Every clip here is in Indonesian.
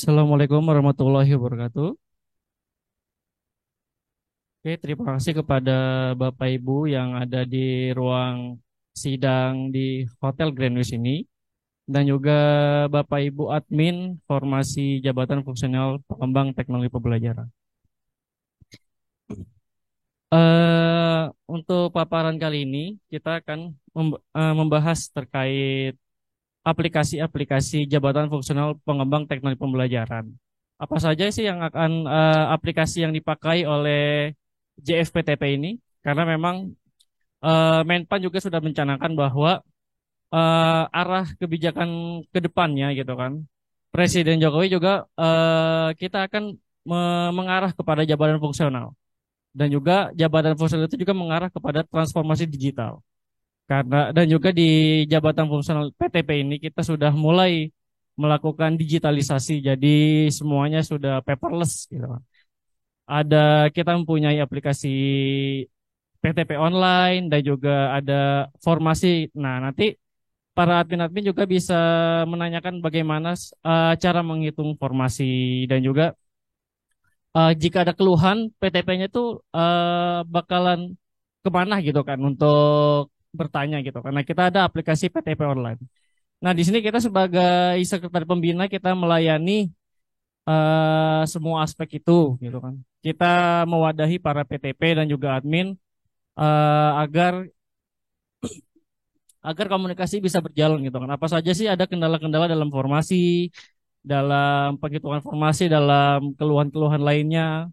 Assalamualaikum warahmatullahi wabarakatuh. Oke, terima kasih kepada Bapak Ibu yang ada di ruang sidang di Hotel Grand Wish ini dan juga Bapak Ibu admin Formasi Jabatan Fungsional Pengembang Teknologi Pembelajaran. Untuk paparan kali ini kita akan membahas terkait aplikasi-aplikasi Jabatan Fungsional Pengembang Teknologi Pembelajaran. Apa saja sih yang akan aplikasi yang dipakai oleh JFPTP ini? Karena memang Menpan juga sudah mencanangkan bahwa arah kebijakan ke depannya gitu kan. Presiden Jokowi juga kita akan mengarah kepada jabatan fungsional dan juga jabatan fungsional itu juga mengarah kepada transformasi digital. Karena dan juga di jabatan fungsional PTP ini kita sudah mulai melakukan digitalisasi, jadi semuanya sudah paperless gitu. Kita mempunyai aplikasi PTP online dan juga ada formasi. Nah, nanti para admin-admin juga bisa menanyakan bagaimana cara menghitung formasi dan juga jika ada keluhan PTP-nya itu bakalan kemana gitu kan untuk bertanya gitu. Karena kita ada aplikasi PTP online. Nah, di sini kita sebagai sekretaris pembina kita melayani semua aspek itu gitu kan. Kita mewadahi para PTP dan juga admin agar komunikasi bisa berjalan gitu kan. Apa saja sih ada kendala-kendala dalam formasi, dalam penghitungan formasi, dalam keluhan-keluhan lainnya,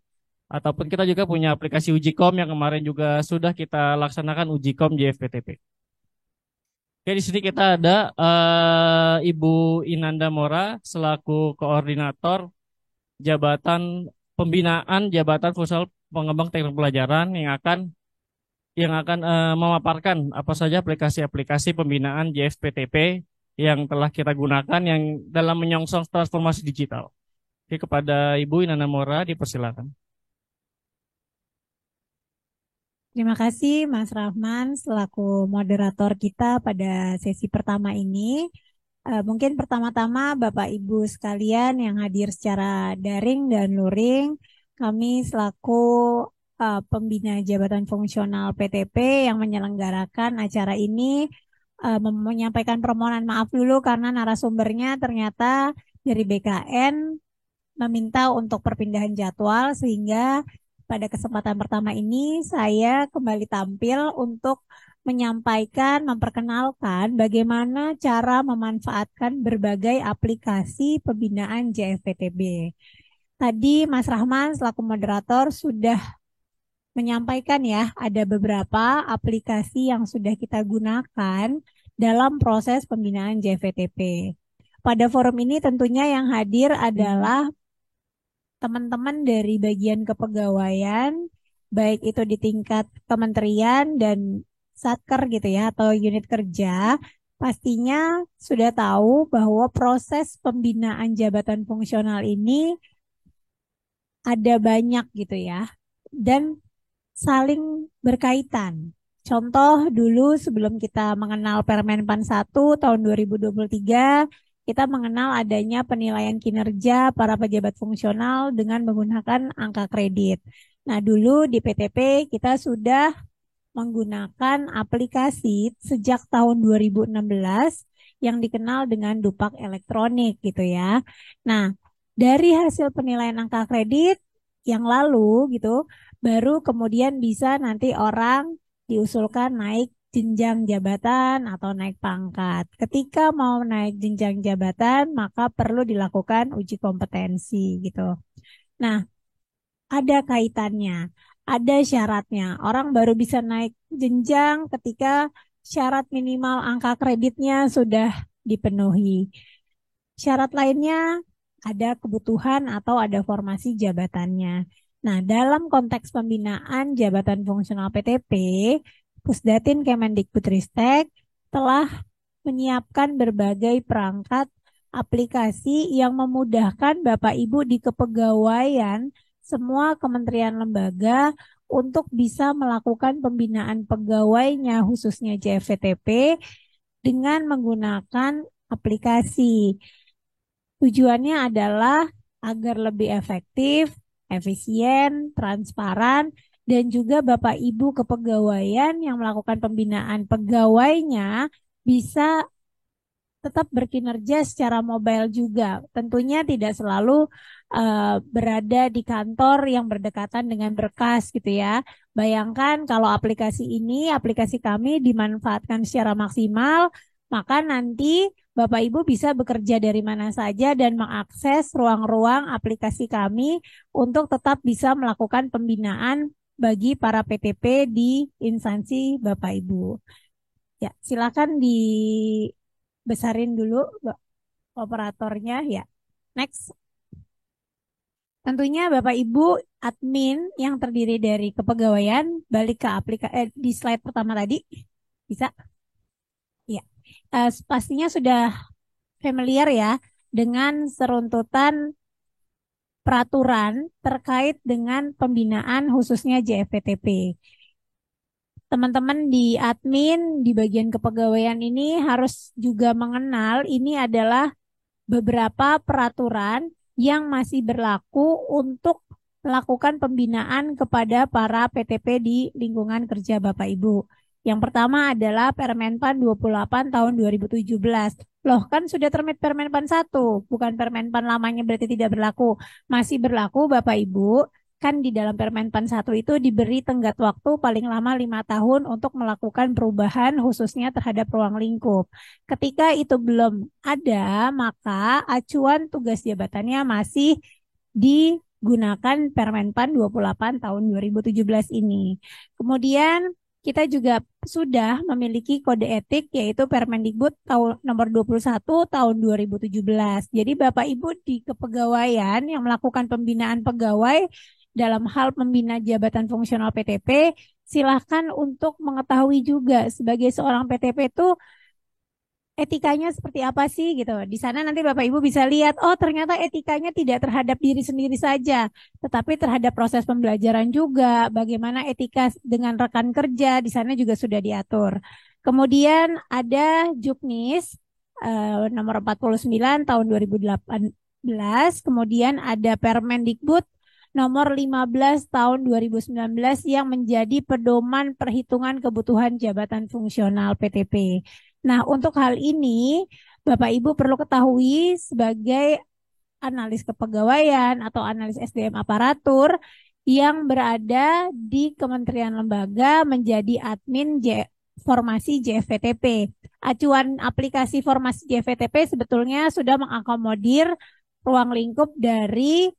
ataupun kita juga punya aplikasi uji kom yang kemarin juga sudah kita laksanakan uji kom JFPTP. Oke, di sini kita ada Ibu Inanda Mora selaku koordinator Jabatan Pembinaan Jabatan Fungsional Pengembang Teknologi Pelajaran yang akan memaparkan apa saja aplikasi-aplikasi pembinaan JFPTP yang telah kita gunakan yang dalam menyongsong transformasi digital. Oke, kepada Ibu Inanda Mora dipersilakan. Terima kasih Mas Rahman selaku moderator kita pada sesi pertama ini. Mungkin pertama-tama Bapak Ibu sekalian yang hadir secara daring dan luring, kami selaku pembina Jabatan Fungsional PTP yang menyelenggarakan acara ini menyampaikan permohonan maaf dulu karena narasumbernya ternyata dari BKN meminta untuk perpindahan jadwal sehingga pada kesempatan pertama ini saya kembali tampil untuk menyampaikan, memperkenalkan bagaimana cara memanfaatkan berbagai aplikasi pembinaan JFPTB. Tadi Mas Rahman selaku moderator sudah menyampaikan ya, ada beberapa aplikasi yang sudah kita gunakan dalam proses pembinaan JFTP. Pada forum ini tentunya yang hadir adalah teman-teman dari bagian kepegawaian, baik itu di tingkat kementerian dan satker gitu ya, atau unit kerja, pastinya sudah tahu bahwa proses pembinaan jabatan fungsional ini ada banyak gitu ya, dan saling berkaitan. Contoh dulu sebelum kita mengenal Permenpan 1 tahun 2023, kita mengenal adanya penilaian kinerja para pejabat fungsional dengan menggunakan angka kredit. Nah, dulu di PTP kita sudah menggunakan aplikasi sejak tahun 2016 yang dikenal dengan Dupak Elektronik gitu ya. Nah, dari hasil penilaian angka kredit yang lalu gitu, baru kemudian bisa nanti orang diusulkan naik jenjang jabatan atau naik pangkat. Ketika mau naik jenjang jabatan, maka perlu dilakukan uji kompetensi gitu. Nah, ada kaitannya, ada syaratnya. Orang baru bisa naik jenjang ketika syarat minimal angka kreditnya sudah dipenuhi. Syarat lainnya ada kebutuhan atau ada formasi jabatannya. Nah, dalam konteks pembinaan jabatan fungsional PTP, Pusdatin Kemendikbudristek telah menyiapkan berbagai perangkat aplikasi yang memudahkan Bapak Ibu di kepegawaian semua kementerian lembaga untuk bisa melakukan pembinaan pegawainya khususnya JFTP dengan menggunakan aplikasi. Tujuannya adalah agar lebih efektif, efisien, transparan, dan juga Bapak Ibu kepegawaian yang melakukan pembinaan pegawainya bisa tetap berkinerja secara mobile juga. Tentunya tidak selalu berada di kantor yang berdekatan dengan berkas gitu ya. Bayangkan kalau aplikasi kami dimanfaatkan secara maksimal, maka nanti Bapak Ibu bisa bekerja dari mana saja dan mengakses ruang-ruang aplikasi kami untuk tetap bisa melakukan pembinaan bagi para PTP di instansi Bapak Ibu. Ya, silakan dibesarin dulu operatornya ya. Next. Tentunya Bapak Ibu admin yang terdiri dari kepegawaian balik ke di slide pertama tadi. Bisa? Ya. Pastinya sudah familiar ya dengan seruntutan peraturan terkait dengan pembinaan khususnya JFPTP. Teman-teman di admin di bagian kepegawaian ini harus juga mengenal ini adalah beberapa peraturan yang masih berlaku untuk melakukan pembinaan kepada para PTP di lingkungan kerja Bapak Ibu. Yang pertama adalah Permenpan 28 tahun 2017. Loh, kan sudah terbit Permenpan 1, bukan Permenpan lamanya berarti tidak berlaku. Masih berlaku Bapak Ibu. Kan di dalam Permenpan 1 itu diberi tenggat waktu paling lama 5 tahun untuk melakukan perubahan khususnya terhadap ruang lingkup. Ketika itu belum ada, maka acuan tugas jabatannya masih digunakan Permenpan 28 tahun 2017 ini. Kemudian kita juga sudah memiliki kode etik yaitu Permendikbud nomor 21 tahun 2017. Jadi Bapak Ibu di kepegawaian yang melakukan pembinaan pegawai dalam hal pembina jabatan fungsional PTP, silahkan untuk mengetahui juga sebagai seorang PTP itu etikanya seperti apa sih gitu. Di sana nanti Bapak Ibu bisa lihat, oh ternyata etikanya tidak terhadap diri sendiri saja, tetapi terhadap proses pembelajaran juga, bagaimana etika dengan rekan kerja, di sana juga sudah diatur. Kemudian ada Juknis nomor 49 tahun 2018, kemudian ada Permendikbud nomor 15 tahun 2019 yang menjadi pedoman perhitungan kebutuhan jabatan fungsional PTP. Nah, untuk hal ini, Bapak Ibu perlu ketahui sebagai analis kepegawaian atau analis SDM aparatur yang berada di kementerian lembaga menjadi admin formasi JFTP. Acuan aplikasi formasi JFTP sebetulnya sudah mengakomodir ruang lingkup dari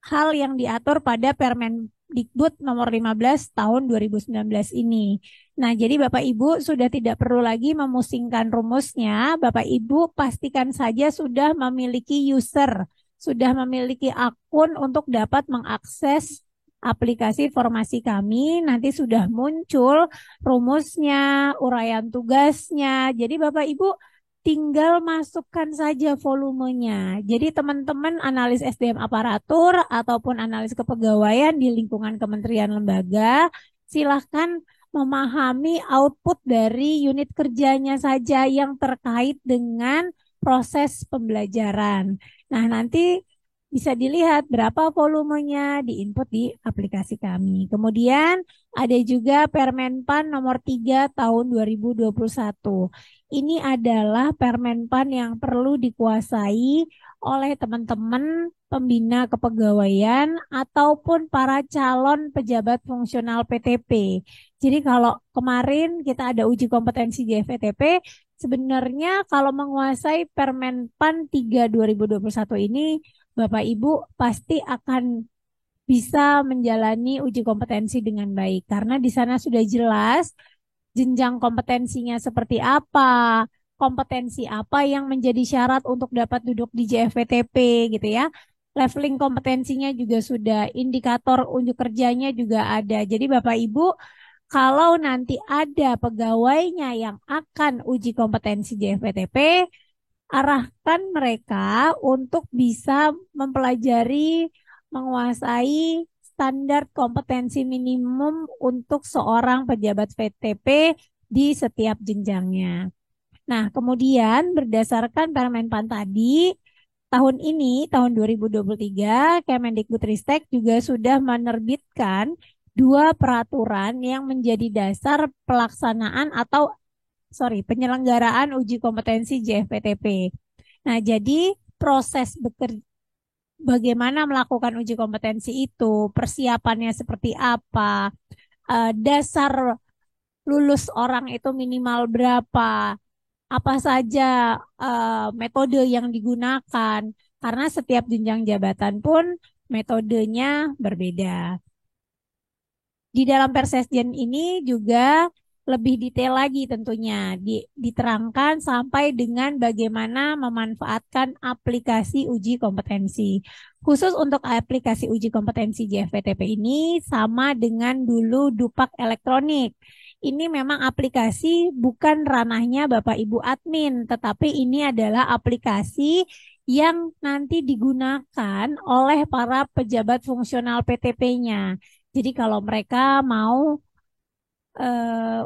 hal yang diatur pada Permendikbud nomor 15 tahun 2019 ini. Nah, jadi Bapak Ibu sudah tidak perlu lagi memusingkan rumusnya. Bapak Ibu pastikan saja sudah memiliki user, sudah memiliki akun untuk dapat mengakses aplikasi formasi kami. Nanti sudah muncul rumusnya, uraian tugasnya. Jadi Bapak Ibu tinggal masukkan saja volumenya. Jadi teman-teman analis SDM aparatur ataupun analis kepegawaian di lingkungan kementerian lembaga, silahkan memahami output dari unit kerjanya saja yang terkait dengan proses pembelajaran. Nah, nanti bisa dilihat berapa volumenya diinput di aplikasi kami. Kemudian ada juga Permenpan nomor 3 tahun 2021. Ini adalah Permenpan yang perlu dikuasai oleh teman-teman pembina kepegawaian ataupun para calon pejabat fungsional PTP. Jadi kalau kemarin kita ada uji kompetensi JFTP, sebenarnya kalau menguasai Permenpan 3 2021 ini, Bapak Ibu pasti akan bisa menjalani uji kompetensi dengan baik karena di sana sudah jelas jenjang kompetensinya seperti apa, kompetensi apa yang menjadi syarat untuk dapat duduk di JFTP gitu ya. Leveling kompetensinya juga sudah, indikator unjuk kerjanya juga ada. Jadi Bapak Ibu, kalau nanti ada pegawainya yang akan uji kompetensi JFTP, arahkan mereka untuk bisa mempelajari, menguasai standar kompetensi minimum untuk seorang pejabat VTP di setiap jenjangnya. Nah, kemudian berdasarkan Permenpan tadi, tahun ini, tahun 2023, Kemendikbudristek juga sudah menerbitkan dua peraturan yang menjadi dasar pelaksanaan atau penyelenggaraan uji kompetensi JFPTP. Nah, jadi proses bagaimana melakukan uji kompetensi itu, persiapannya seperti apa, dasar lulus orang itu minimal berapa, apa saja metode yang digunakan, karena setiap jenjang jabatan pun metodenya berbeda. Di dalam Persesjen ini juga lebih detail lagi tentunya diterangkan sampai dengan bagaimana memanfaatkan aplikasi uji kompetensi. Khusus untuk aplikasi uji kompetensi JFPTP ini sama dengan dulu Dupak elektronik. Ini memang aplikasi bukan ranahnya Bapak Ibu admin, tetapi ini adalah aplikasi yang nanti digunakan oleh para pejabat fungsional PTP-nya. Jadi kalau mereka mau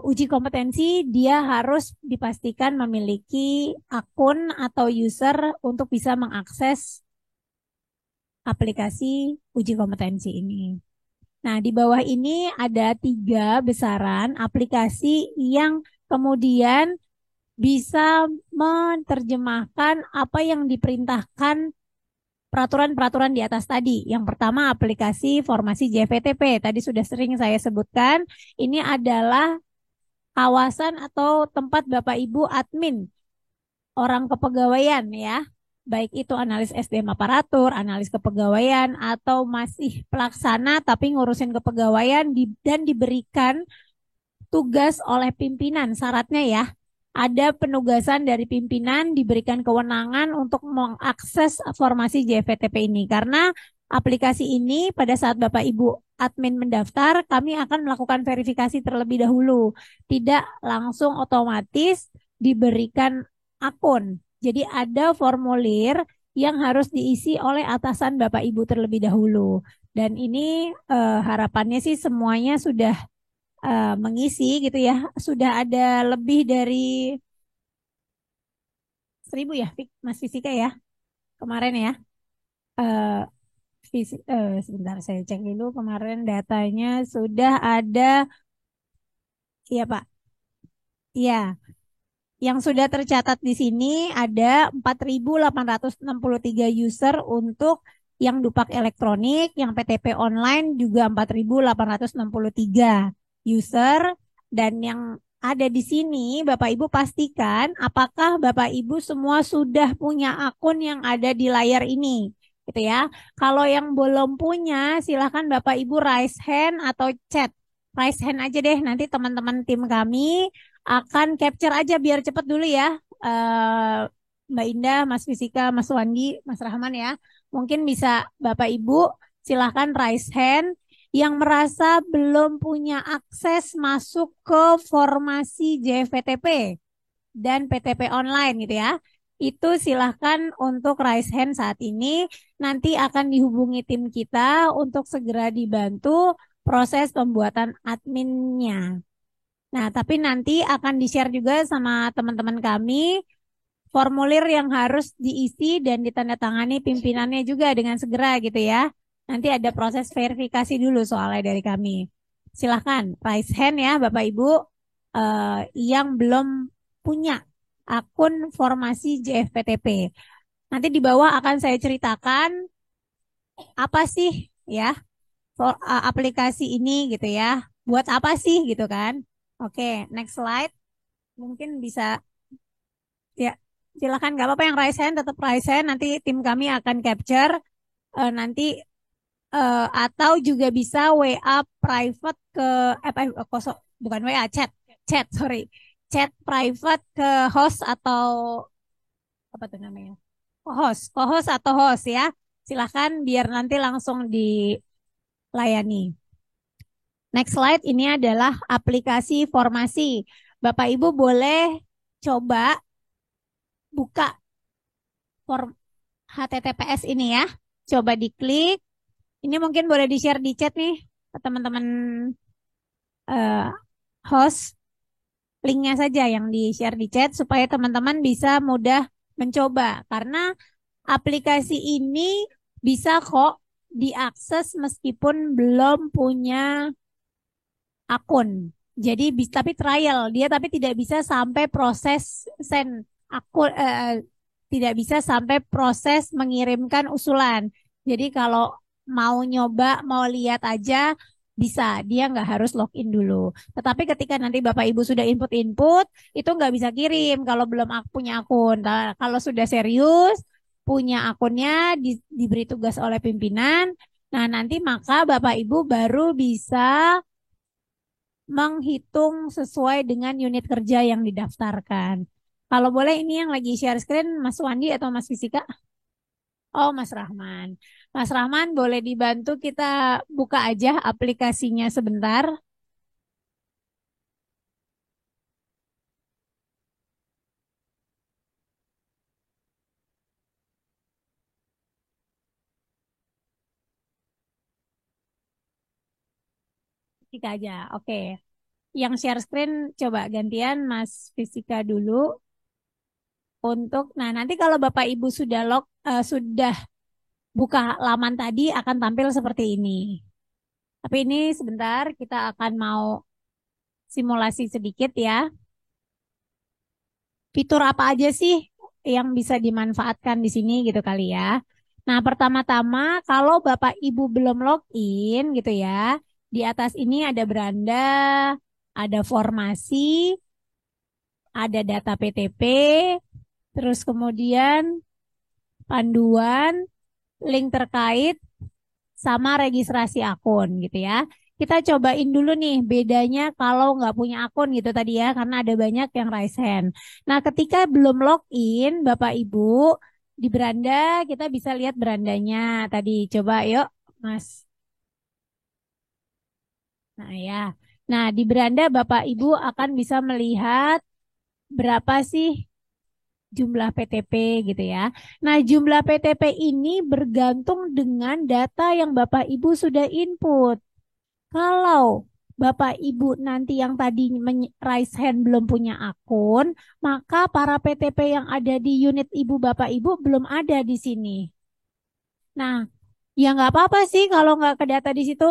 uji kompetensi, dia harus dipastikan memiliki akun atau user untuk bisa mengakses aplikasi uji kompetensi ini. Nah, di bawah ini ada 3 besaran aplikasi yang kemudian bisa menerjemahkan apa yang diperintahkan peraturan-peraturan di atas tadi. Yang pertama aplikasi formasi JVTP. Tadi sudah sering saya sebutkan. Ini adalah kawasan atau tempat Bapak Ibu admin, orang kepegawaian ya. Baik itu analis SDM aparatur, analis kepegawaian, atau masih pelaksana tapi ngurusin kepegawaian dan diberikan tugas oleh pimpinan. Syaratnya ya, ada penugasan dari pimpinan diberikan kewenangan untuk mengakses formasi JVTP ini. Karena aplikasi ini pada saat Bapak Ibu admin mendaftar, kami akan melakukan verifikasi terlebih dahulu. Tidak langsung otomatis diberikan akun. Jadi ada formulir yang harus diisi oleh atasan Bapak Ibu terlebih dahulu. Dan ini harapannya sih semuanya sudah mengisi gitu ya. Sudah ada lebih dari 1.000 ya, Mas Fisika ya, kemarin ya. Eh, Sebentar saya cek dulu kemarin datanya sudah ada, iya Pak, iya. Yang sudah tercatat di sini ada 4.863 user untuk yang Dupak elektronik, yang PTP online juga 4.863 user, dan yang ada di sini Bapak Ibu pastikan apakah Bapak Ibu semua sudah punya akun yang ada di layar ini, gitu ya. Kalau yang belum punya, silahkan Bapak Ibu raise hand atau chat. Raise hand aja deh, nanti teman-teman tim kami akan capture aja biar cepet dulu ya. Mbak Indah, Mas Fisika, Mas Wandi, Mas Rahman ya. Mungkin bisa Bapak Ibu silahkan raise hand yang merasa belum punya akses masuk ke formasi JFPTP dan PTP online gitu ya. Itu silahkan untuk raise hand saat ini. Nanti akan dihubungi tim kita untuk segera dibantu proses pembuatan adminnya. Nah, tapi nanti akan di-share juga sama teman-teman kami formulir yang harus diisi dan ditandatangani pimpinannya juga dengan segera gitu ya. Nanti ada proses verifikasi dulu soalnya dari kami. Silahkan raise hand ya Bapak Ibu yang belum punya akun formasi JFPTP. Nanti di bawah akan saya ceritakan apa sih ya aplikasi ini gitu ya. Buat apa sih gitu kan. Oke, next slide. Mungkin bisa ya, silakan nggak apa-apa yang raise hand tetap raise hand. Nanti tim kami akan capture nanti atau juga bisa WA private ke bukan WA chat chat sorry chat private ke host atau apa tuh namanya co-host atau host ya. Silahkan biar nanti langsung dilayani. Next slide ini adalah aplikasi formasi. Bapak Ibu boleh coba buka form HTTPS ini ya. Coba diklik. Ini mungkin boleh di-share di chat nih ke teman-teman host. Linknya saja yang di-share di chat supaya teman-teman bisa mudah mencoba. Karena aplikasi ini bisa kok diakses meskipun belum punya akun. Jadi tapi trial dia tapi tidak bisa sampai proses send akun tidak bisa sampai proses mengirimkan usulan. Jadi kalau mau nyoba, mau lihat aja bisa, dia nggak harus login dulu. Tetapi ketika nanti Bapak Ibu sudah input-input, itu nggak bisa kirim kalau belum punya akun. Nah, kalau sudah serius, punya akunnya, diberi tugas oleh pimpinan, nah nanti maka Bapak Ibu baru bisa menghitung sesuai dengan unit kerja yang didaftarkan. Kalau boleh ini yang lagi share screen Mas Wandi atau Mas Fisika? Oh, Mas Rahman. Mas Rahman boleh dibantu kita buka aja aplikasinya sebentar. Fisika aja. Oke. Yang share screen coba gantian Mas Fisika dulu untuk nanti kalau Bapak Ibu sudah sudah buka laman tadi akan tampil seperti ini. Tapi ini sebentar kita akan mau simulasi sedikit ya. Fitur apa aja sih yang bisa dimanfaatkan di sini gitu kali ya. Nah, pertama-tama kalau Bapak Ibu belum login gitu ya, di atas ini ada beranda, ada formasi, ada data PTP, terus kemudian panduan, link terkait, sama registrasi akun gitu ya. Kita cobain dulu nih bedanya kalau nggak punya akun gitu tadi ya, karena ada banyak yang raise hand. Nah, ketika belum login, Bapak Ibu, di beranda kita bisa lihat berandanya tadi. Coba yuk, Mas. Nah ya. Nah, di beranda Bapak Ibu akan bisa melihat berapa sih jumlah PTP gitu ya. Nah, jumlah PTP ini bergantung dengan data yang Bapak Ibu sudah input. Kalau Bapak Ibu nanti yang tadi raise hand belum punya akun, maka para PTP yang ada di unit Ibu Bapak Ibu belum ada di sini. Nah, ya nggak apa-apa sih kalau nggak ke data di situ.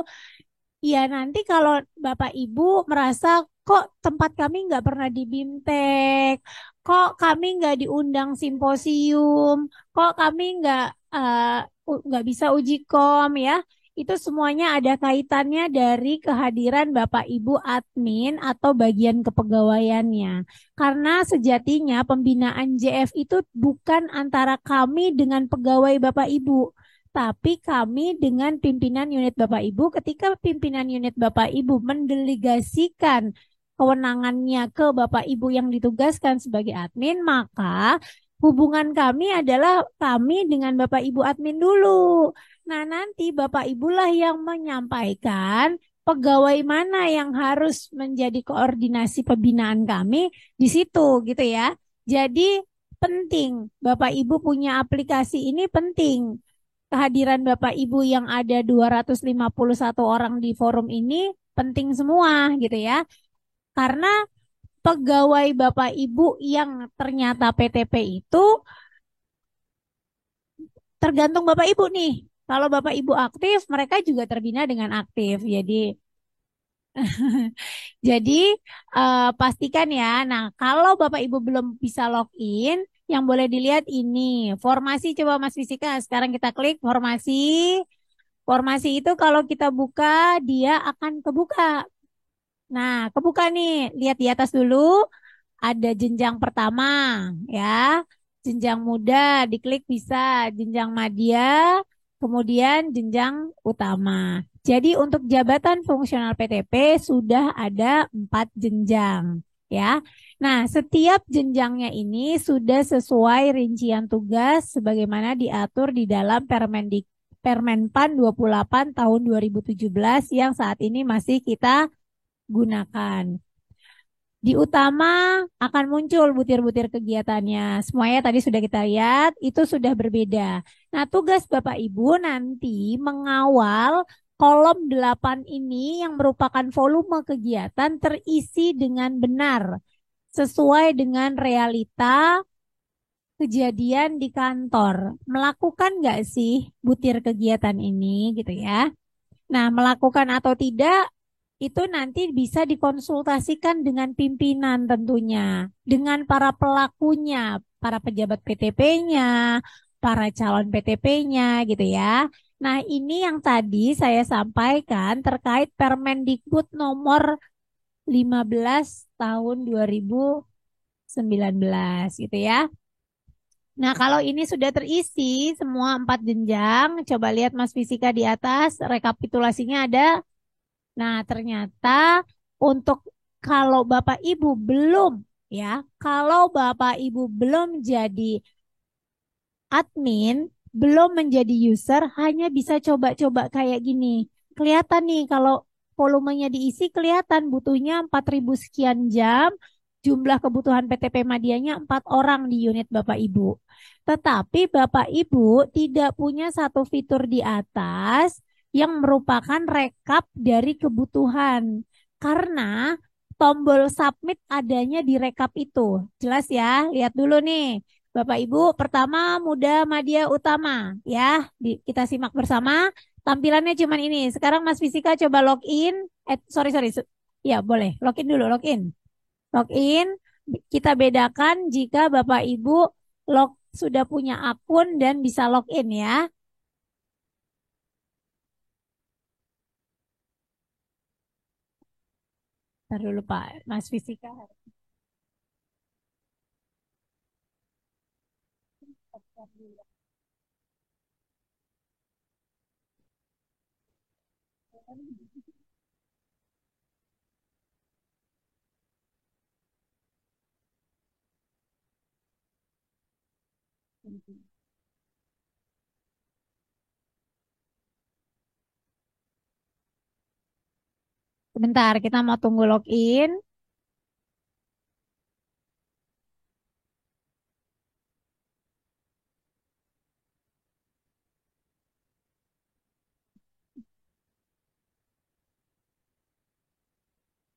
Ya nanti kalau Bapak Ibu merasa kok tempat kami nggak pernah di BIMTEK, kok kami nggak diundang simposium, kok kami nggak bisa uji kom ya. Itu semuanya ada kaitannya dari kehadiran Bapak Ibu admin atau bagian kepegawaiannya. Karena sejatinya pembinaan JF itu bukan antara kami dengan pegawai Bapak Ibu, tapi kami dengan pimpinan unit Bapak Ibu, ketika pimpinan unit Bapak Ibu mendelegasikan kewenangannya ke Bapak Ibu yang ditugaskan sebagai admin, maka hubungan kami adalah kami dengan Bapak Ibu admin dulu. Nah, nanti Bapak Ibulah yang menyampaikan pegawai mana yang harus menjadi koordinasi pembinaan kami di situ gitu ya. Jadi penting Bapak Ibu punya aplikasi ini penting, kehadiran Bapak Ibu yang ada 251 orang di forum ini penting semua gitu ya. Karena pegawai Bapak Ibu yang ternyata PTP itu tergantung Bapak Ibu nih. Kalau Bapak Ibu aktif, mereka juga terbina dengan aktif. Jadi pastikan ya. Nah, kalau Bapak Ibu belum bisa login, yang boleh dilihat ini formasi. Coba Mas Fisika, sekarang kita klik formasi. Formasi itu kalau kita buka, dia akan kebuka. Nah, kebuka nih. Lihat di atas dulu, ada jenjang pertama, ya. Jenjang muda, diklik bisa. Jenjang madya, kemudian jenjang utama. Jadi untuk jabatan fungsional PTP sudah ada 4 jenjang, ya. Nah, setiap jenjangnya ini sudah sesuai rincian tugas sebagaimana diatur di dalam Permenpan 28 tahun 2017 yang saat ini masih kita gunakan. Di utama akan muncul butir-butir kegiatannya. Semuanya tadi sudah kita lihat, itu sudah berbeda. Nah, tugas Bapak Ibu nanti mengawal kolom 8 ini yang merupakan volume kegiatan terisi dengan benar, sesuai dengan realita kejadian di kantor. Melakukan nggak sih butir kegiatan ini gitu ya? Nah, melakukan atau tidak itu nanti bisa dikonsultasikan dengan pimpinan tentunya, dengan para pelakunya, para pejabat PTP-nya, para calon PTP-nya gitu ya. Nah, ini yang tadi saya sampaikan terkait Permendikbud nomor 15 tahun 2019 gitu ya. Nah, kalau ini sudah terisi semua 4 jenjang, coba lihat Mas Fisika di atas, rekapitulasinya ada. Nah, ternyata untuk kalau Bapak Ibu belum ya, kalau Bapak Ibu belum jadi admin, belum menjadi user, hanya bisa coba-coba kayak gini. Kelihatan nih kalau volumenya diisi kelihatan butuhnya 4.000 sekian jam, jumlah kebutuhan PTP Madianya 4 orang di unit Bapak Ibu. Tetapi Bapak Ibu tidak punya satu fitur di atas yang merupakan rekap dari kebutuhan. Karena tombol submit adanya di rekap itu. Jelas ya, lihat dulu nih. Bapak Ibu, pertama Muda Madya Utama ya. Kita simak bersama. Tampilannya cuman ini. Sekarang Mas Fisika coba login. Sorry sorry. Ya boleh. Login dulu. Login. Login. Kita bedakan jika Bapak Ibu sudah punya akun dan bisa login ya. Ntar dulu Pak. Mas Fisika. Sebentar, kita mau tunggu login.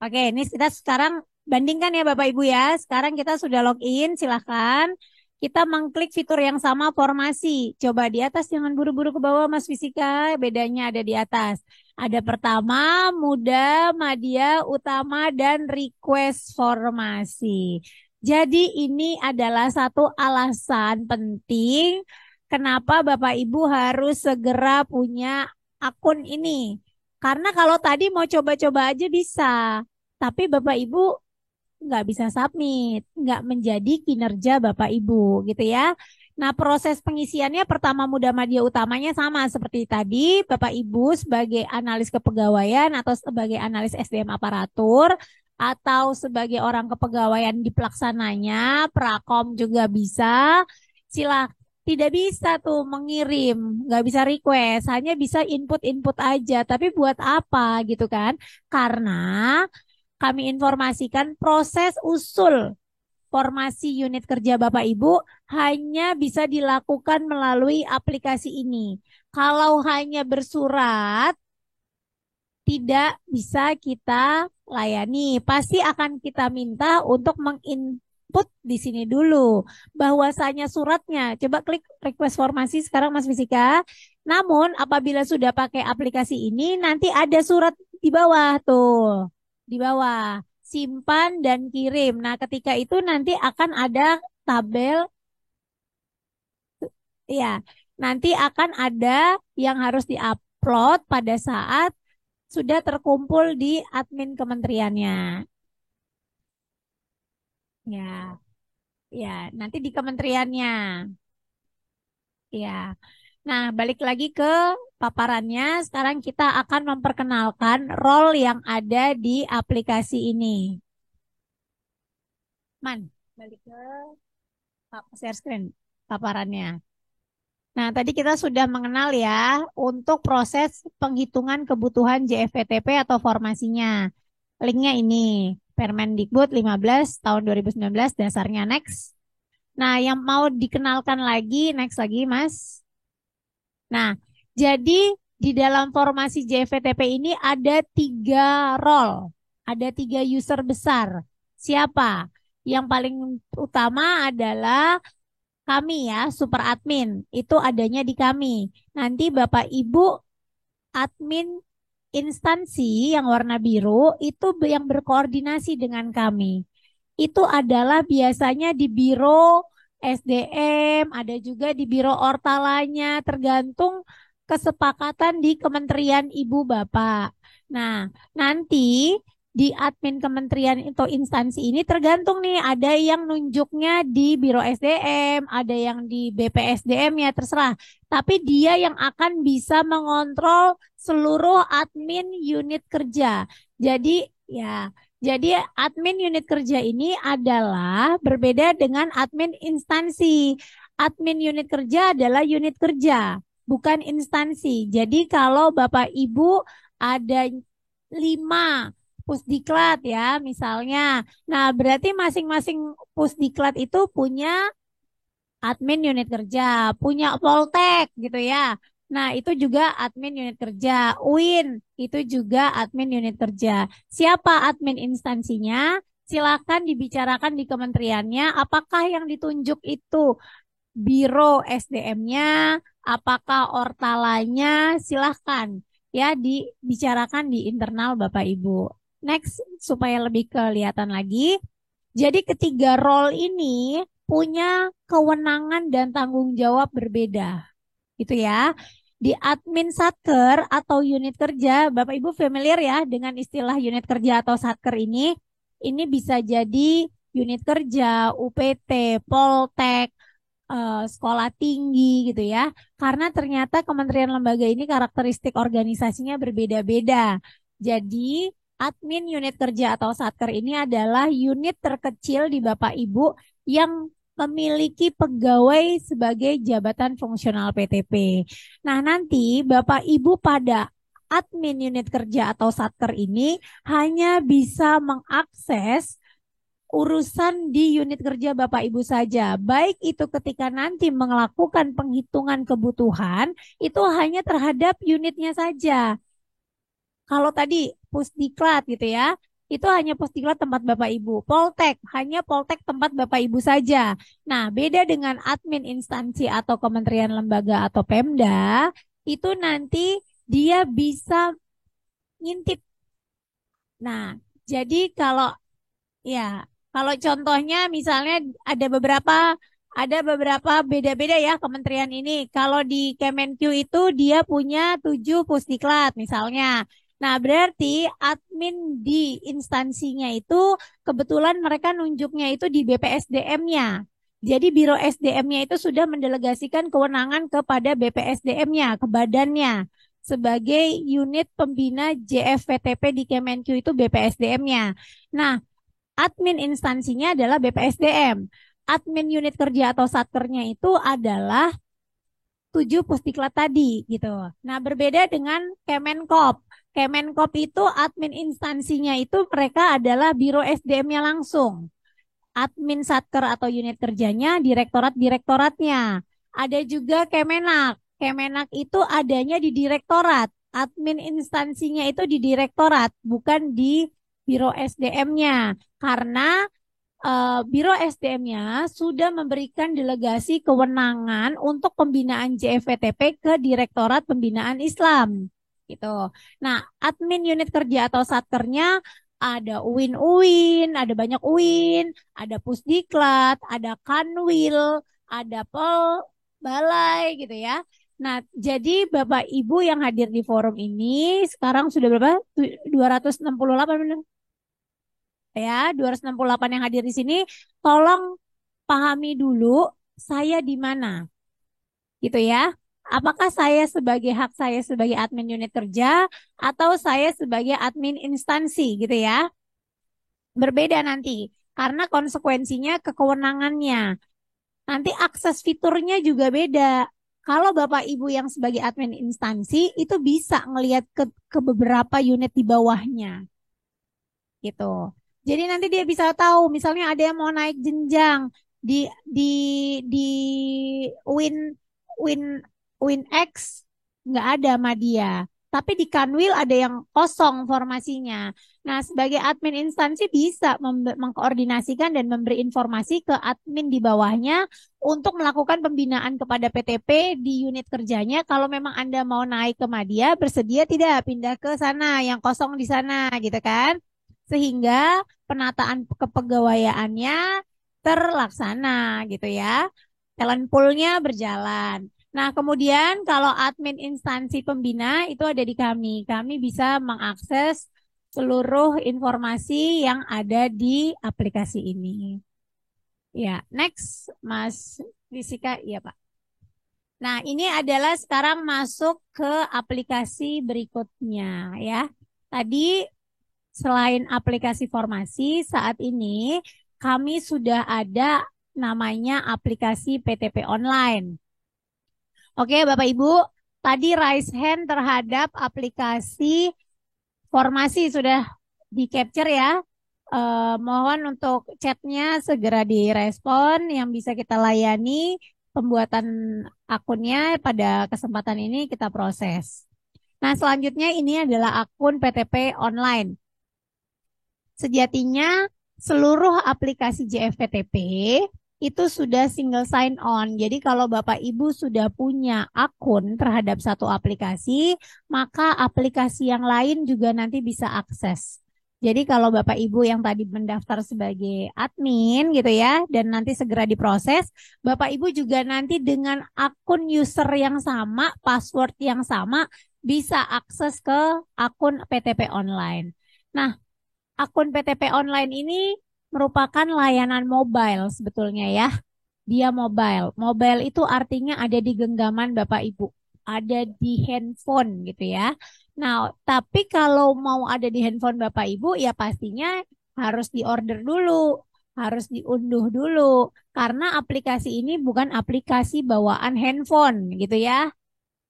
Oke, ini kita sekarang bandingkan ya Bapak Ibu ya. Sekarang kita sudah login, silahkan. Kita mengklik fitur yang sama formasi. Coba di atas, jangan buru-buru ke bawah Mas Fisika. Bedanya ada di atas. Ada pertama, Muda, Madya, Utama, dan request formasi. Jadi ini adalah satu alasan penting kenapa Bapak Ibu harus segera punya akun ini. Karena kalau tadi mau coba-coba aja bisa. Tapi Bapak Ibu nggak bisa submit, nggak menjadi kinerja Bapak Ibu gitu ya. Nah, proses pengisiannya pertama Muda Madya utamanya sama seperti tadi, Bapak Ibu sebagai analis kepegawaian atau sebagai analis SDM aparatur atau sebagai orang kepegawaian di pelaksananya, Prakom juga bisa. Silah tidak bisa tuh mengirim, nggak bisa request, hanya bisa input-input aja. Tapi buat apa gitu kan? Karena kami informasikan proses usul formasi unit kerja Bapak Ibu hanya bisa dilakukan melalui aplikasi ini. Kalau hanya bersurat, tidak bisa kita layani. Pasti akan kita minta untuk menginput di sini dulu. Bahwasanya suratnya, coba klik request formasi sekarang Mas Fisika. Namun apabila sudah pakai aplikasi ini, nanti ada surat di bawah tuh. Di bawah, simpan dan kirim. Nah, ketika itu nanti akan ada tabel, ya, nanti akan ada yang harus diupload pada saat sudah terkumpul di admin kementeriannya. Ya, ya, nanti di kementeriannya. Ya. Nah, balik lagi ke paparannya. Sekarang kita akan memperkenalkan role yang ada di aplikasi ini. Man, balik ke share screen paparannya. Nah, tadi kita sudah mengenal ya untuk proses penghitungan kebutuhan JFVTP atau formasinya. Linknya ini, Permendikbud 15 tahun 2019, dasarnya next. Nah, yang mau dikenalkan lagi, next lagi Mas. Nah, jadi di dalam formasi JFVTP ini ada 3 role, ada 3 user besar. Siapa? Yang paling utama adalah kami ya, super admin itu adanya di kami. Nanti Bapak Ibu admin instansi yang warna biru itu yang berkoordinasi dengan kami. Itu adalah biasanya di Biro SDM, ada juga di Biro Ortalanya, tergantung kesepakatan di Kementerian Ibu Bapak. Nah, nanti di admin kementerian atau instansi ini tergantung nih, ada yang nunjuknya di Biro SDM, ada yang di BPSDM ya terserah. Tapi dia yang akan bisa mengontrol seluruh admin unit kerja. Jadi ya, jadi admin unit kerja ini adalah berbeda dengan admin instansi. Admin unit kerja adalah unit kerja, bukan instansi. Jadi kalau Bapak Ibu ada 5 pusdiklat ya misalnya. Nah, berarti masing-masing pusdiklat itu punya admin unit kerja, punya Poltek gitu ya. Nah, itu juga admin unit kerja. UIN itu juga admin unit kerja. Siapa admin instansinya? Silakan dibicarakan di kementeriannya. Apakah yang ditunjuk itu Biro SDM-nya? Apakah Ortalanya? Silahkan ya dibicarakan di internal Bapak Ibu. Next, supaya lebih kelihatan lagi. Jadi ketiga role ini punya kewenangan dan tanggung jawab berbeda. Gitu ya. Di admin satker atau unit kerja, Bapak Ibu familiar ya dengan istilah unit kerja atau satker ini. Ini bisa jadi unit kerja, UPT, Poltek, sekolah tinggi gitu ya. Karena ternyata kementerian lembaga ini karakteristik organisasinya berbeda-beda. Jadi admin unit kerja atau satker ini adalah unit terkecil di Bapak Ibu yang memiliki pegawai sebagai jabatan fungsional PTP. Nah, nanti Bapak Ibu pada admin unit kerja atau satker ini hanya bisa mengakses urusan di unit kerja Bapak Ibu saja. Baik itu ketika nanti melakukan penghitungan kebutuhan, itu hanya terhadap unitnya saja. Kalau tadi pusdiklat gitu ya, itu hanya pusdiklat tempat Bapak Ibu. Poltek, hanya poltek tempat Bapak Ibu saja. Nah, beda dengan admin instansi atau kementerian lembaga atau Pemda, itu nanti dia bisa ngintip. Nah, jadi ya, kalau contohnya misalnya ada beberapa beda-beda ya kementerian ini. Kalau di Kemenq itu dia punya 7 pusdiklat misalnya. Nah, berarti admin di instansinya itu kebetulan mereka nunjuknya itu di BPSDM-nya. Jadi Biro SDM-nya itu sudah mendelegasikan kewenangan kepada BPSDM-nya, ke badannya. Sebagai unit pembina JFVTP di Kemenq itu BPSDM-nya. Nah, admin instansinya adalah BPSDM. Admin unit kerja atau satkernya itu adalah 7 pusdiklat tadi gitu. Nah, berbeda dengan Kemenkop. Kemenkop itu admin instansinya itu mereka adalah Biro SDM-nya langsung. Admin satker atau unit kerjanya direktorat-direktoratnya. Ada juga Kemenak. Kemenak itu adanya di direktorat. Admin instansinya itu di direktorat, bukan di Biro SDM-nya. Karena Biro SDM-nya sudah memberikan delegasi kewenangan untuk pembinaan JFVTP ke Direktorat Pembinaan Islam. Gitu. Nah, admin unit kerja atau satkernya ada UIN-UIN, ada banyak UIN, ada Pusdiklat, ada Kanwil, ada Balai gitu ya. Nah, jadi Bapak Ibu yang hadir di forum ini sekarang sudah berapa? 268 benar? Ya, 268 yang hadir di sini, tolong pahami dulu saya di mana, gitu ya. Apakah saya sebagai hak saya sebagai admin unit kerja atau saya sebagai admin instansi, gitu ya. Berbeda nanti karena konsekuensinya ke kewenangannya. Nanti akses fiturnya juga beda. Kalau Bapak Ibu yang sebagai admin instansi itu bisa ngelihat ke beberapa unit di bawahnya, gitu. Jadi nanti dia bisa tahu, misalnya ada yang mau naik jenjang di di di Win Win Win X nggak ada sama dia. Tapi di Kanwil ada yang kosong formasinya. Nah, sebagai admin instansi bisa mengkoordinasikan dan memberi informasi ke admin di bawahnya untuk melakukan pembinaan kepada PTP di unit kerjanya. Kalau memang Anda mau naik ke Madya, bersedia tidak pindah ke sana, yang kosong di sana, gitu kan? Sehingga penataan kepegawaiannya terlaksana, gitu ya. Talent pool-nya berjalan. Nah, kemudian kalau admin instansi pembina itu ada di kami. Kami bisa mengakses seluruh informasi yang ada di aplikasi ini. Ya, next, Mas Fisika, iya Pak. Nah, ini adalah sekarang masuk ke aplikasi berikutnya ya. Tadi selain aplikasi formasi, saat ini kami sudah ada namanya aplikasi PTP online. Oke, Bapak Ibu, tadi raise hand terhadap aplikasi formasi sudah di capture ya. Mohon untuk chatnya segera direspon yang bisa kita layani pembuatan akunnya pada kesempatan ini kita proses. Nah, selanjutnya ini adalah akun PTP online. Sejatinya seluruh aplikasi JFPTP itu sudah single sign on. Jadi kalau Bapak Ibu sudah punya akun terhadap satu aplikasi, maka aplikasi yang lain juga nanti bisa akses. Jadi kalau Bapak Ibu yang tadi mendaftar sebagai admin gitu ya, dan nanti segera diproses, Bapak Ibu juga nanti dengan akun user yang sama, password yang sama, bisa akses ke akun PTP online. Nah, akun PTP online ini merupakan layanan mobile sebetulnya ya. Dia mobile. Mobile itu artinya ada di genggaman Bapak Ibu, ada di handphone gitu ya. Nah, tapi kalau mau ada di handphone Bapak Ibu ya pastinya harus diorder dulu, harus diunduh dulu karena aplikasi ini bukan aplikasi bawaan handphone gitu ya.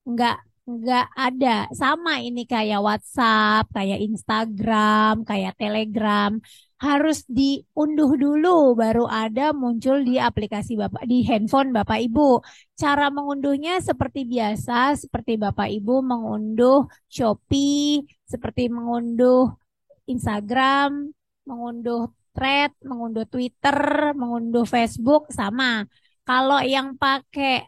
Nggak nggak ada. Sama ini kayak WhatsApp, kayak Instagram, kayak Telegram. Harus diunduh dulu baru ada muncul di aplikasi Bapak di handphone Bapak Ibu. Cara mengunduhnya seperti biasa, seperti Bapak Ibu mengunduh Shopee, seperti mengunduh Instagram, mengunduh thread, mengunduh Twitter, mengunduh Facebook sama. Kalau yang pakai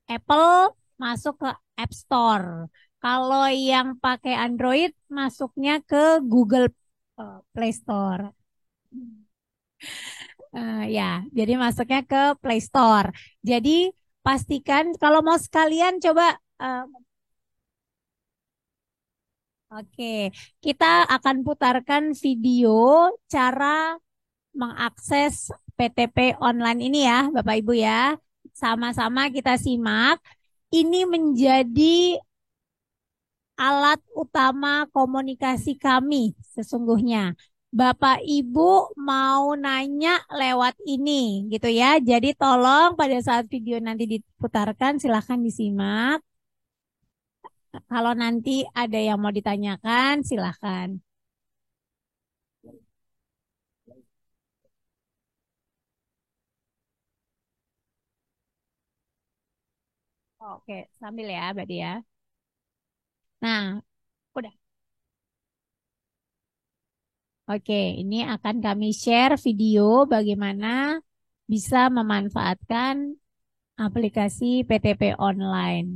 Apple masuk ke App Store. Kalau yang pakai Android masuknya ke Google Play Store. Ya, jadi masuknya ke Play Store. Jadi pastikan kalau mau sekalian coba oke, kita akan putarkan video cara mengakses PTP online ini ya, Bapak Ibu ya. Sama-sama kita simak. Ini menjadi alat utama komunikasi kami sesungguhnya. Bapak Ibu mau nanya lewat ini gitu ya. Jadi tolong pada saat video nanti diputarkan silahkan disimak. Kalau nanti ada yang mau ditanyakan silahkan. Oke, sambil ya berarti ya. Nah, udah. Oke, ini akan kami share video bagaimana bisa memanfaatkan aplikasi PTP online.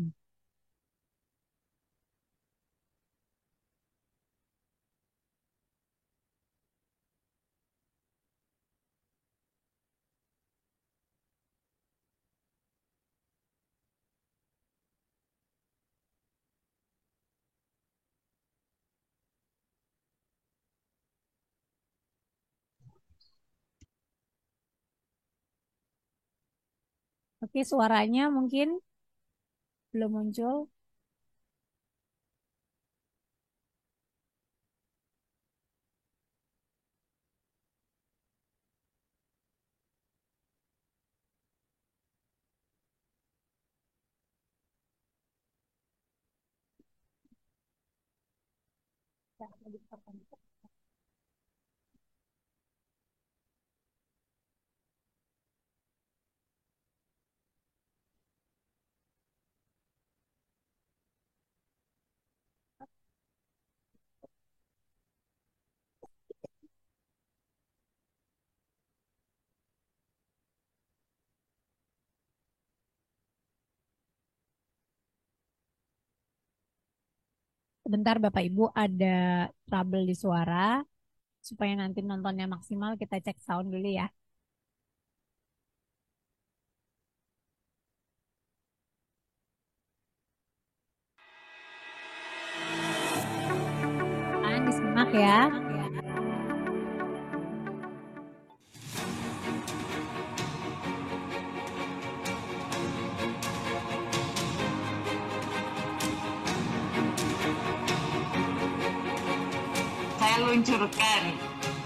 Oke, suaranya mungkin belum muncul. Sebentar Bapak Ibu ada trouble di suara. Supaya nanti nontonnya maksimal, kita cek sound dulu ya. Disimak ya. Saya luncurkan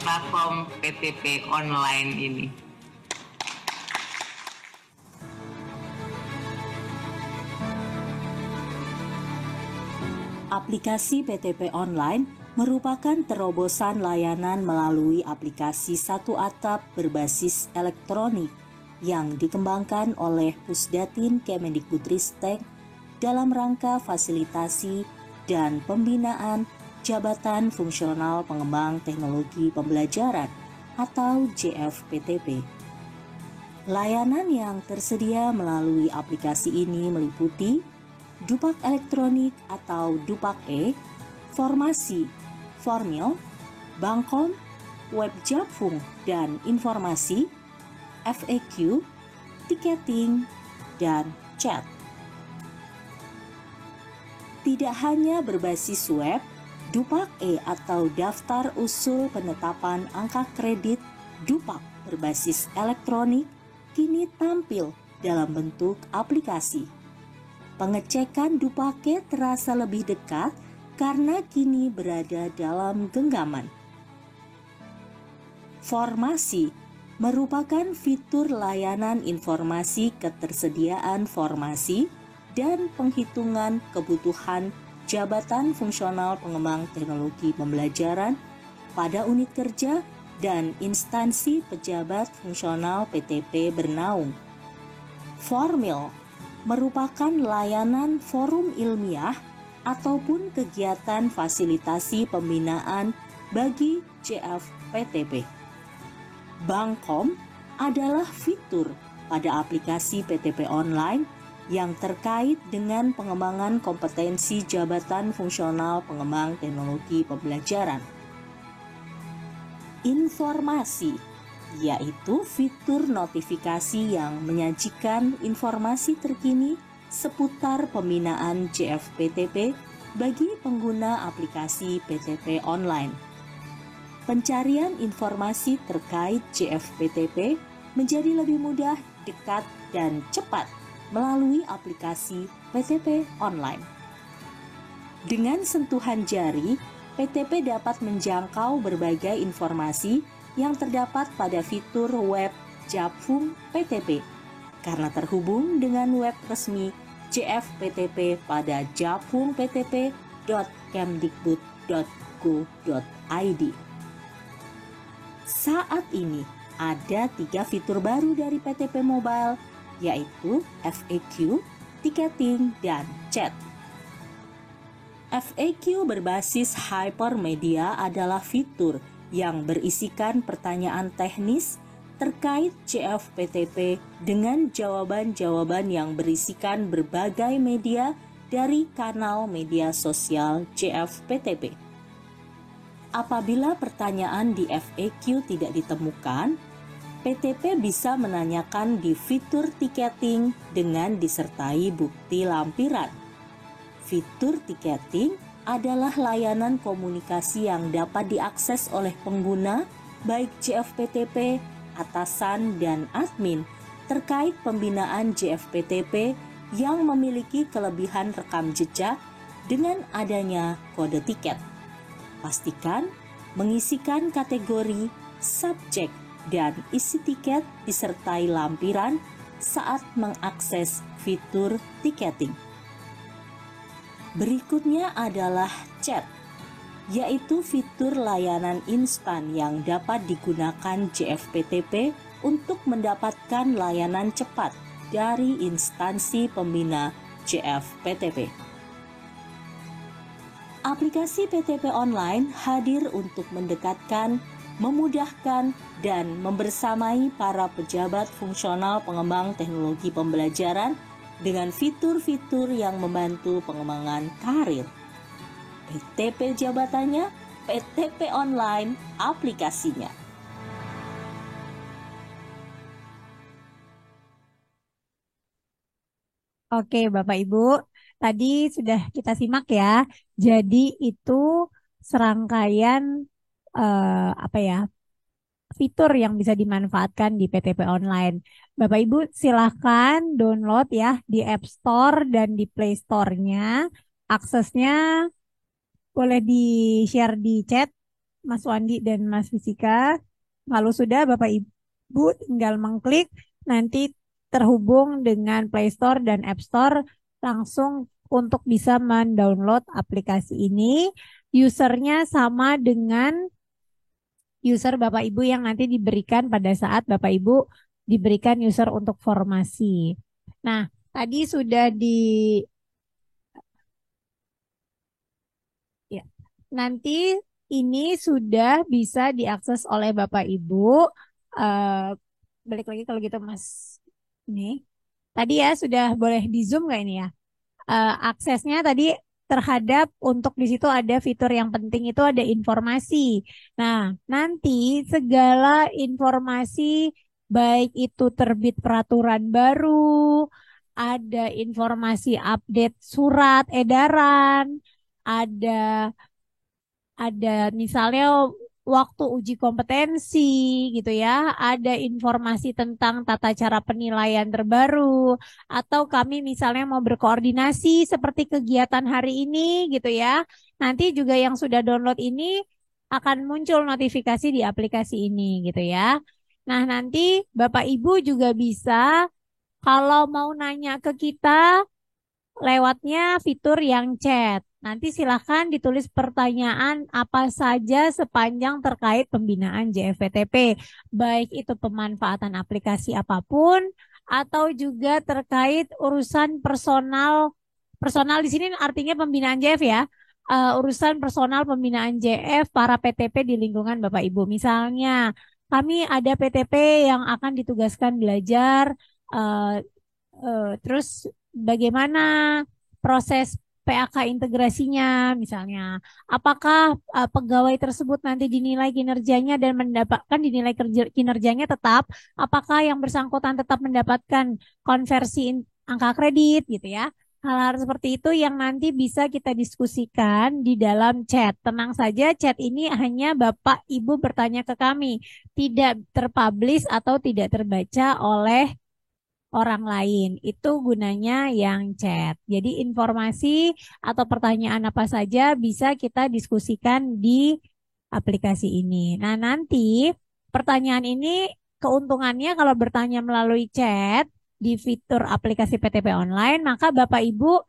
platform PTP online ini. Aplikasi PTP Online merupakan terobosan layanan melalui aplikasi satu atap berbasis elektronik yang dikembangkan oleh Pusdatin Kemendikbudristek dalam rangka fasilitasi dan pembinaan Jabatan Fungsional Pengembang Teknologi Pembelajaran atau JFPTP. Layanan yang tersedia melalui aplikasi ini meliputi Dupak Elektronik atau Dupak-E, Formasi, Formil, Bangkom, Web Japfung dan Informasi, FAQ, Tiketing, dan Chat. Tidak hanya berbasis web, Dupak-E atau Daftar Usul Penetapan Angka Kredit Dupak berbasis elektronik kini tampil dalam bentuk aplikasi. Pengecekan Dupak-E terasa lebih dekat karena kini berada dalam genggaman. Formasi merupakan fitur layanan informasi ketersediaan formasi dan penghitungan kebutuhan Jabatan Fungsional Pengembang Teknologi Pembelajaran pada unit kerja dan instansi pejabat fungsional PTP bernaung. Formil merupakan layanan forum ilmiah ataupun kegiatan fasilitasi pembinaan bagi JFPTP. Bangkom adalah fitur pada aplikasi PTP online yang terkait dengan pengembangan kompetensi Jabatan Fungsional Pengembang Teknologi Pembelajaran. Informasi yaitu fitur notifikasi yang menyajikan informasi terkini seputar pembinaan JFPTP bagi pengguna aplikasi PTP online. Pencarian informasi terkait JFPTP menjadi lebih mudah, dekat, dan cepat melalui aplikasi PTP online. Dengan sentuhan jari, PTP dapat menjangkau berbagai informasi yang terdapat pada fitur web Japfung PTP karena terhubung dengan web resmi JFPTP pada japfungptp.kemdikbud.go.id. Saat ini ada 3 fitur baru dari PTP Mobile, yaitu FAQ, Tiketing, dan Chat. FAQ berbasis hypermedia adalah fitur yang berisikan pertanyaan teknis terkait JFPTP dengan jawaban-jawaban yang berisikan berbagai media dari kanal media sosial JFPTP. Apabila pertanyaan di FAQ tidak ditemukan, PTP bisa menanyakan di fitur tiketing dengan disertai bukti lampiran. Fitur tiketing adalah layanan komunikasi yang dapat diakses oleh pengguna, baik JFPTP, atasan, dan admin terkait pembinaan JFPTP yang memiliki kelebihan rekam jejak dengan adanya kode tiket. Pastikan mengisikan kategori, subjek, dan isi tiket disertai lampiran saat mengakses fitur tiketing. Berikutnya adalah chat, yaitu fitur layanan instan yang dapat digunakan JFPTP untuk mendapatkan layanan cepat dari instansi pembina JFPTP. Aplikasi PTP Online hadir untuk mendekatkan, memudahkan, dan membersamai para pejabat fungsional pengembang teknologi pembelajaran dengan fitur-fitur yang membantu pengembangan karir. PTP jabatannya, PTP online aplikasinya. Oke, Bapak Ibu, tadi sudah kita simak ya. Jadi itu serangkaian apa ya, fitur yang bisa dimanfaatkan di PTP online. Bapak Ibu silahkan download ya di App Store dan di Play Store-nya. Aksesnya boleh di-share di chat Mas Wandi dan Mas Fisika. Lalu sudah Bapak Ibu tinggal mengklik, nanti terhubung dengan Play Store dan App Store langsung untuk bisa mendownload aplikasi ini. Usernya sama dengan user Bapak Ibu yang nanti diberikan pada saat Bapak Ibu diberikan user untuk formasi. Nah, tadi sudah ya, nanti ini sudah bisa diakses oleh Bapak Ibu. Eh, Balik lagi kalau gitu Mas. Ini tadi ya sudah boleh di Zoom nggak ini ya? Aksesnya tadi terhadap untuk di situ ada fitur yang penting itu ada informasi. Nah, nanti segala informasi baik itu terbit peraturan baru, ada informasi update surat edaran, ada misalnya waktu uji kompetensi gitu ya, ada informasi tentang tata cara penilaian terbaru, atau kami misalnya mau berkoordinasi seperti kegiatan hari ini gitu ya. Nanti juga yang sudah download ini akan muncul notifikasi di aplikasi ini gitu ya. Nah, nanti Bapak Ibu juga bisa kalau mau nanya ke kita lewatnya fitur yang chat. Nanti silahkan ditulis pertanyaan apa saja sepanjang terkait pembinaan JFTP, baik itu pemanfaatan aplikasi apapun atau juga terkait urusan personal. Personal di sini artinya pembinaan JF ya. Urusan personal pembinaan JF para PTP di lingkungan Bapak Ibu. Misalnya, kami ada PTP yang akan ditugaskan belajar eh, terus bagaimana proses PAK integrasinya misalnya. Apakah pegawai tersebut nanti dinilai kinerjanya dan mendapatkan dinilai kinerjanya tetap, apakah yang bersangkutan tetap mendapatkan konversi angka kredit gitu ya. Hal-hal seperti itu yang nanti bisa kita diskusikan di dalam chat. Tenang saja, chat ini hanya Bapak Ibu bertanya ke kami, tidak terpublish atau tidak terbaca oleh orang lain. Itu gunanya yang chat. Jadi informasi atau pertanyaan apa saja bisa kita diskusikan di aplikasi ini. Nah, nanti pertanyaan ini keuntungannya kalau bertanya melalui chat di fitur aplikasi PTP online, maka Bapak Ibu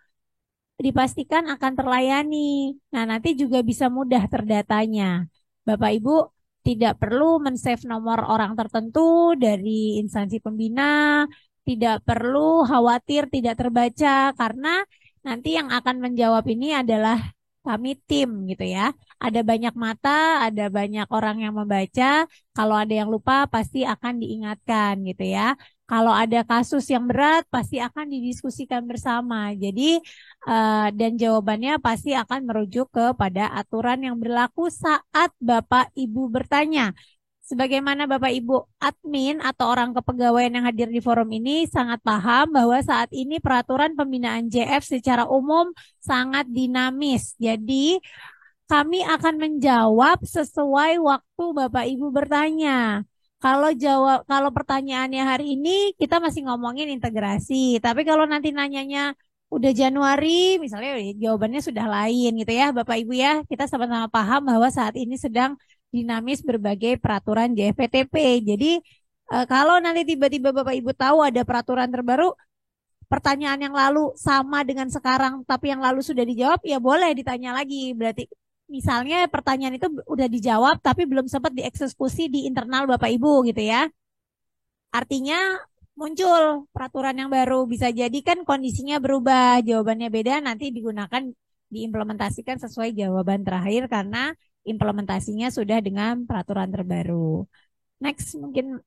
dipastikan akan terlayani. Nah, nanti juga bisa mudah terdatanya. Bapak Ibu tidak perlu men-save nomor orang tertentu dari instansi pembina, tidak perlu khawatir tidak terbaca karena nanti yang akan menjawab ini adalah kami tim gitu ya. Ada banyak mata, ada banyak orang yang membaca. Kalau ada yang lupa pasti akan diingatkan gitu ya. Kalau ada kasus yang berat pasti akan didiskusikan bersama. Jadi dan jawabannya pasti akan merujuk kepada aturan yang berlaku saat Bapak Ibu bertanya. Sebagaimana Bapak Ibu admin atau orang kepegawaian yang hadir di forum ini sangat paham bahwa saat ini peraturan pembinaan JF secara umum sangat dinamis. Jadi kami akan menjawab sesuai waktu Bapak Ibu bertanya. Kalau pertanyaannya hari ini kita masih ngomongin integrasi, tapi kalau nanti nanyanya udah Januari, misalnya jawabannya sudah lain gitu ya, Bapak Ibu ya. Kita sama-sama paham bahwa saat ini sedang dinamis berbagai peraturan JFPTP. Jadi kalau nanti tiba-tiba Bapak Ibu tahu ada peraturan terbaru, pertanyaan yang lalu sama dengan sekarang, tapi yang lalu sudah dijawab, ya boleh ditanya lagi. Berarti misalnya pertanyaan itu udah dijawab, tapi belum sempat dieksekusi di internal Bapak Ibu gitu ya. Artinya muncul peraturan yang baru. Bisa jadi kan kondisinya berubah, jawabannya beda, nanti digunakan diimplementasikan sesuai jawaban terakhir karena implementasinya sudah dengan peraturan terbaru. Next, mungkin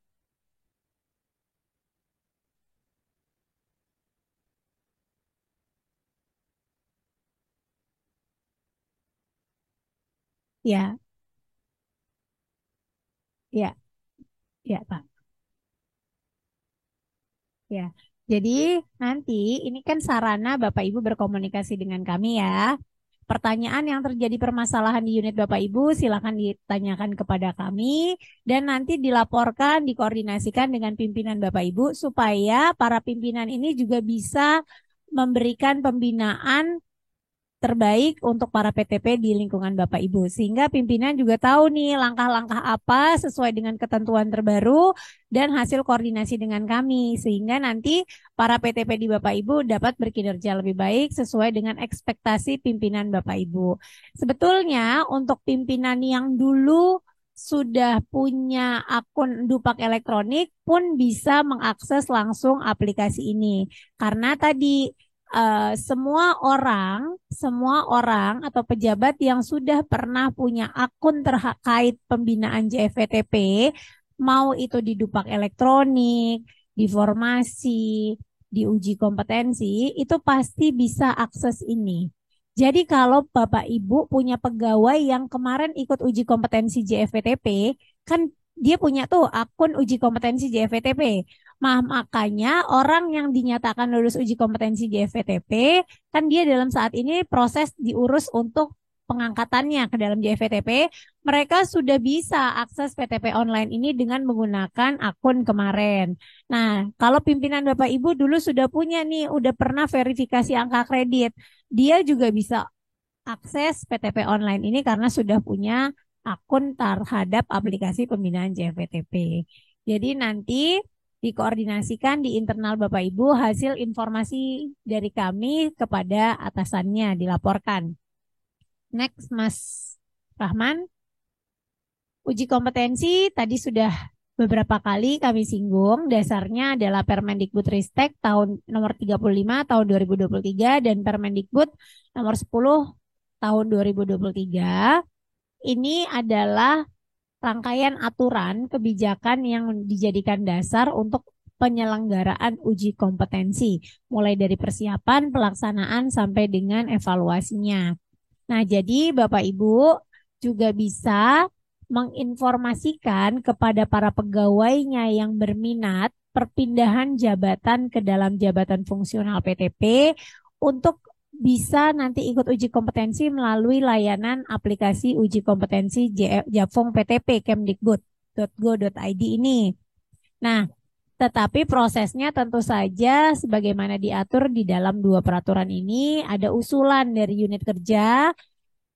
Ya, ya, ya, Pak. Ya. Jadi nanti ini kan sarana Bapak Ibu berkomunikasi dengan kami ya. Pertanyaan yang terjadi permasalahan di unit Bapak Ibu silakan ditanyakan kepada kami dan nanti dilaporkan, dikoordinasikan dengan pimpinan Bapak Ibu supaya para pimpinan ini juga bisa memberikan pembinaan terbaik untuk para PTP di lingkungan Bapak Ibu. Sehingga pimpinan juga tahu nih langkah-langkah apa sesuai dengan ketentuan terbaru dan hasil koordinasi dengan kami. Sehingga nanti para PTP di Bapak Ibu dapat berkinerja lebih baik sesuai dengan ekspektasi pimpinan Bapak Ibu. Sebetulnya untuk pimpinan yang dulu sudah punya akun Dupak elektronik pun bisa mengakses langsung aplikasi ini. Karena tadi semua orang atau pejabat yang sudah pernah punya akun terkait pembinaan JFTP, mau itu di Dupak elektronik, di formasi, di uji kompetensi, itu pasti bisa akses ini. Jadi kalau Bapak Ibu punya pegawai yang kemarin ikut uji kompetensi JFTP, kan dia punya tuh akun uji kompetensi JFTP. Makanya orang yang dinyatakan lulus uji kompetensi JFTP, kan dia dalam saat ini proses diurus untuk pengangkatannya ke dalam JFTP, mereka sudah bisa akses PTP online ini dengan menggunakan akun kemarin. Nah, kalau pimpinan Bapak Ibu dulu sudah punya nih, udah pernah verifikasi angka kredit, dia juga bisa akses PTP online ini karena sudah punya akun terhadap aplikasi pembinaan JFTP. Jadi nanti dikoordinasikan di internal Bapak Ibu hasil informasi dari kami kepada atasannya dilaporkan. Next, Mas Rahman. Uji kompetensi tadi sudah beberapa kali kami singgung, dasarnya adalah Permendikbudristek tahun nomor 35 tahun 2023 dan Permendikbud nomor 10 tahun 2023. Ini adalah rangkaian aturan kebijakan yang dijadikan dasar untuk penyelenggaraan uji kompetensi, mulai dari persiapan, pelaksanaan, sampai dengan evaluasinya. Nah, jadi Bapak Ibu juga bisa menginformasikan kepada para pegawainya yang berminat perpindahan jabatan ke dalam jabatan fungsional PTP untuk bisa nanti ikut uji kompetensi melalui layanan aplikasi uji kompetensi Japfong PTP kemdikbud.go.id ini. Nah, tetapi prosesnya tentu saja sebagaimana diatur di dalam dua peraturan ini, ada usulan dari unit kerja,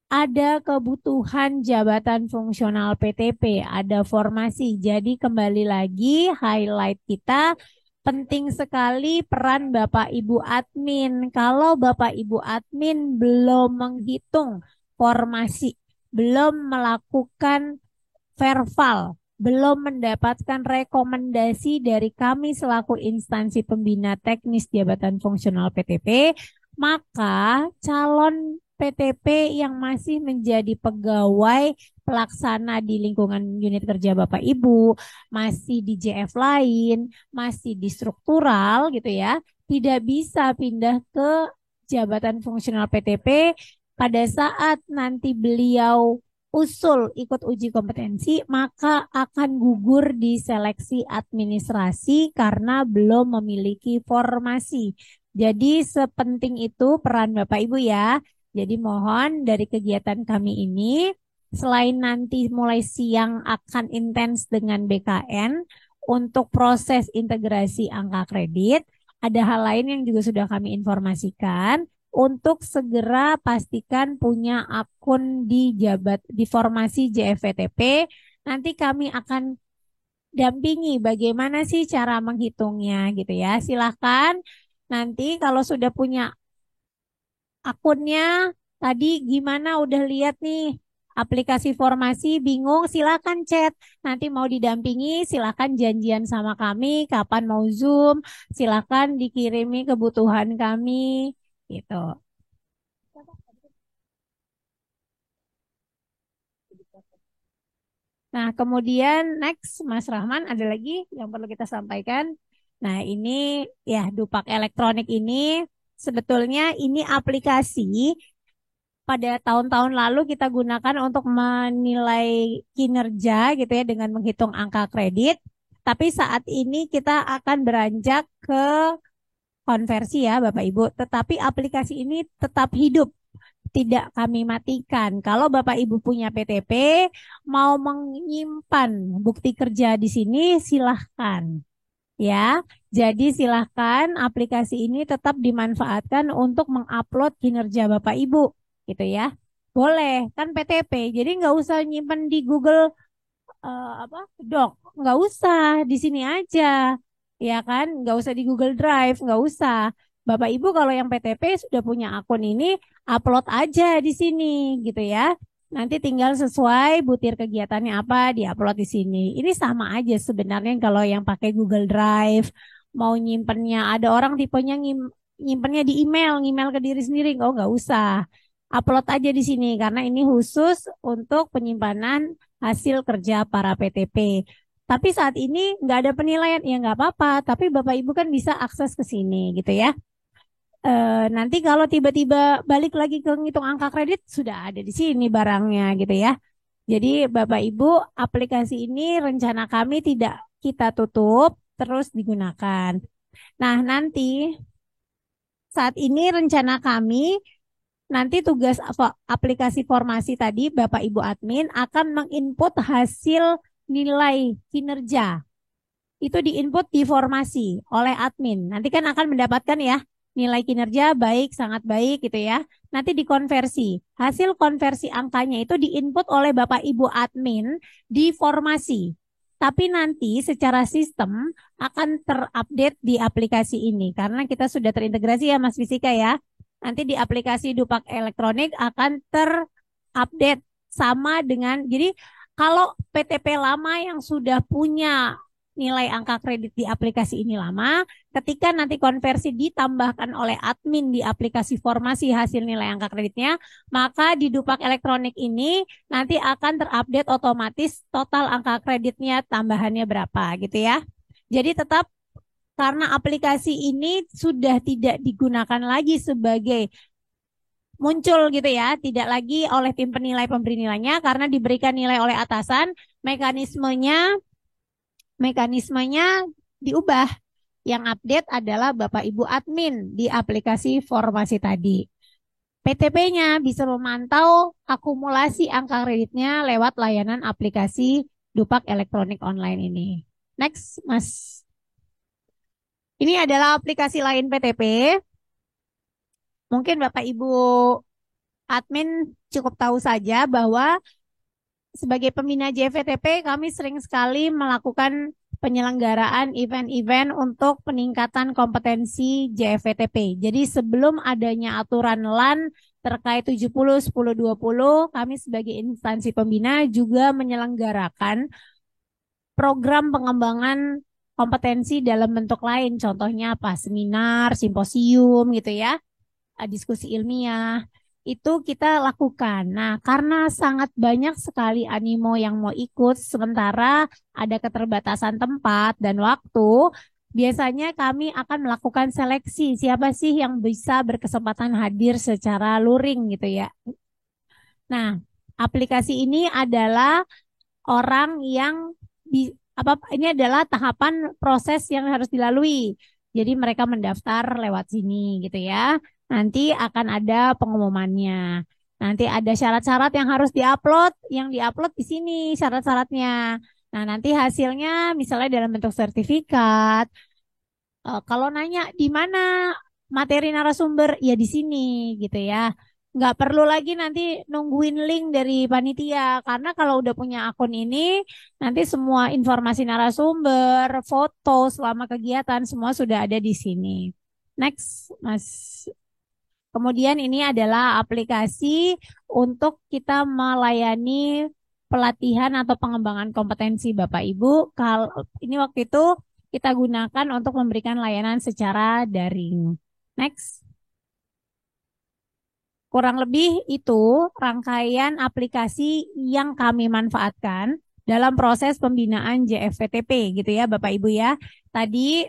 ada kebutuhan jabatan fungsional PTP, ada formasi. Jadi kembali lagi highlight kita, penting sekali peran Bapak Ibu admin. Kalau Bapak Ibu admin belum menghitung formasi, belum melakukan verbal, belum mendapatkan rekomendasi dari kami selaku instansi pembina teknis jabatan fungsional PTP, maka calon PTP yang masih menjadi pegawai pelaksana di lingkungan unit kerja Bapak Ibu, masih di JF lain, masih di struktural gitu ya, tidak bisa pindah ke jabatan fungsional PTP pada saat nanti beliau usul ikut uji kompetensi, maka akan gugur di seleksi administrasi karena belum memiliki formasi. Jadi sepenting itu peran Bapak Ibu ya. Jadi mohon dari kegiatan kami ini, selain nanti mulai siang akan intens dengan BKN untuk proses integrasi angka kredit, ada hal lain yang juga sudah kami informasikan untuk segera pastikan punya akun di formasi JFTP. Nanti kami akan dampingi bagaimana sih cara menghitungnya gitu ya. Silahkan nanti kalau sudah punya akunnya, tadi gimana udah lihat nih aplikasi formasi bingung, silakan chat. Nanti mau didampingi, silakan janjian sama kami kapan mau Zoom, silakan dikirimi kebutuhan kami gitu. Nah, kemudian next Mas Rahman ada lagi yang perlu kita sampaikan. Nah, ini ya Dupak elektronik ini sebetulnya ini aplikasi pada tahun-tahun lalu kita gunakan untuk menilai kinerja gitu ya dengan menghitung angka kredit. Tapi saat ini kita akan beranjak ke konversi ya Bapak Ibu. Tetapi aplikasi ini tetap hidup, tidak kami matikan. Kalau Bapak Ibu punya PTP, mau menyimpan bukti kerja di sini, silahkan. Ya, jadi silahkan aplikasi ini tetap dimanfaatkan untuk mengupload kinerja Bapak Ibu, gitu ya. Boleh, kan PTP. Jadi nggak usah nyimpan di Google Doc, nggak usah di sini aja, ya kan? Nggak usah di Google Drive, nggak usah. Bapak Ibu kalau yang PTP sudah punya akun ini, upload aja di sini, gitu ya. Nanti tinggal sesuai butir kegiatannya apa, diupload di sini. Ini sama aja sebenarnya kalau yang pakai Google Drive, mau nyimpennya, ada orang tipenya nyimpennya di email, email ke diri sendiri, oh nggak usah. Upload aja di sini karena ini khusus untuk penyimpanan hasil kerja para PTP. Tapi saat ini nggak ada penilaian, ya nggak apa-apa. Tapi Bapak Ibu kan bisa akses ke sini gitu ya. Nanti kalau tiba-tiba balik lagi ke ngitung angka kredit, sudah ada di sini barangnya gitu ya. Jadi Bapak Ibu, aplikasi ini rencana kami tidak kita tutup, terus digunakan. Nah, nanti saat ini rencana kami nanti tugas aplikasi formasi tadi Bapak Ibu admin akan menginput hasil nilai kinerja. Itu diinput di formasi oleh admin. Nanti kan akan mendapatkan ya nilai kinerja baik, sangat baik gitu ya. Nanti dikonversi. Hasil konversi angkanya itu diinput oleh Bapak Ibu admin di formasi. Tapi nanti secara sistem akan terupdate di aplikasi ini karena kita sudah terintegrasi ya Mas Fisika ya. Nanti di aplikasi Dupak Elektronik akan terupdate sama dengan, jadi kalau PTP lama yang sudah punya nilai angka kredit di aplikasi ini lama, ketika nanti konversi ditambahkan oleh admin di aplikasi formasi hasil nilai angka kreditnya, maka di Dupak Elektronik ini nanti akan terupdate otomatis total angka kreditnya tambahannya berapa gitu ya. Jadi tetap karena aplikasi ini sudah tidak digunakan lagi sebagai muncul gitu ya, tidak lagi oleh tim penilai pemberi nilainya karena diberikan nilai oleh atasan, mekanismenya diubah. Yang update adalah Bapak Ibu admin di aplikasi formasi tadi. PTP-nya bisa memantau akumulasi angka kreditnya lewat layanan aplikasi Dupak Elektronik Online ini. Next, Mas. Ini adalah aplikasi lain PTP. Mungkin Bapak Ibu admin cukup tahu saja bahwa sebagai pembina JFTP kami sering sekali melakukan penyelenggaraan event-event untuk peningkatan kompetensi JFTP. Jadi sebelum adanya aturan LAN terkait 70, 10, 20, kami sebagai instansi pembina juga menyelenggarakan program pengembangan kompetensi dalam bentuk lain, contohnya apa? Seminar, simposium gitu ya, diskusi ilmiah, itu kita lakukan. Nah, karena sangat banyak sekali animo yang mau ikut, sementara ada keterbatasan tempat dan waktu, biasanya kami akan melakukan seleksi, siapa sih yang bisa berkesempatan hadir secara luring gitu ya. Nah, aplikasi ini adalah orang yang ini adalah tahapan proses yang harus dilalui. Jadi mereka mendaftar lewat sini gitu ya. Nanti akan ada pengumumannya. Nanti ada syarat-syarat yang harus diupload, yang diupload di sini syarat-syaratnya. Nah, nanti hasilnya misalnya dalam bentuk sertifikat. Kalau nanya di mana materi narasumber, ya di sini gitu ya. Nggak perlu lagi nanti nungguin link dari panitia. Karena kalau udah punya akun ini, nanti semua informasi narasumber, foto selama kegiatan, semua sudah ada di sini. Next, Mas. Kemudian ini adalah aplikasi untuk kita melayani pelatihan atau pengembangan kompetensi Bapak Ibu. Kalau ini waktu itu kita gunakan untuk memberikan layanan secara daring. Next. Kurang lebih itu rangkaian aplikasi yang kami manfaatkan dalam proses pembinaan JFTP gitu ya Bapak Ibu ya. Tadi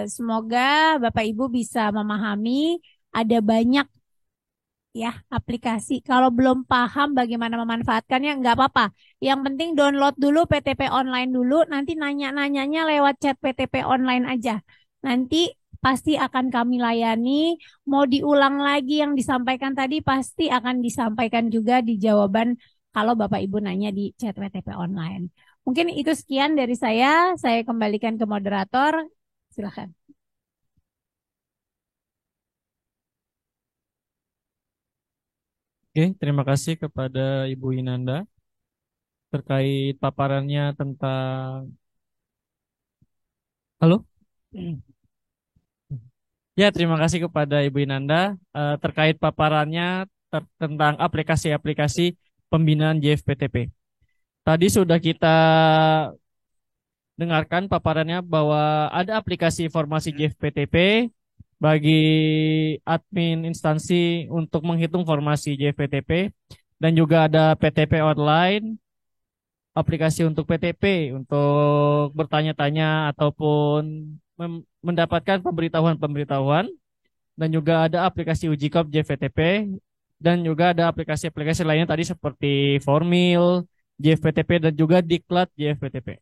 semoga Bapak Ibu bisa memahami ada banyak ya aplikasi. Kalau belum paham bagaimana memanfaatkannya, nggak apa-apa. Yang penting download dulu PTP online dulu, nanti nanya-nanyanya lewat chat PTP online aja. Nanti pasti akan kami layani. Mau diulang lagi yang disampaikan tadi, pasti akan disampaikan juga di jawaban kalau Bapak Ibu nanya di chat PTP online. Mungkin itu sekian dari saya kembalikan ke moderator. Silakan. Oke, terima kasih kepada Ibu Inanda terkait paparannya tentang. Halo? Ya, terima kasih kepada Ibu Inanda terkait paparannya tentang aplikasi-aplikasi pembinaan JFPTP. Tadi sudah kita dengarkan paparannya bahwa ada aplikasi informasi JFPTP bagi admin instansi untuk menghitung formasi JFPTP dan juga ada PTP online, aplikasi untuk PTP untuk bertanya-tanya ataupun mendapatkan pemberitahuan-pemberitahuan, dan juga ada aplikasi uji kop JFPTP, dan juga ada aplikasi-aplikasi lainnya tadi seperti Formil, JFPTP, dan juga Diklat JFPTP.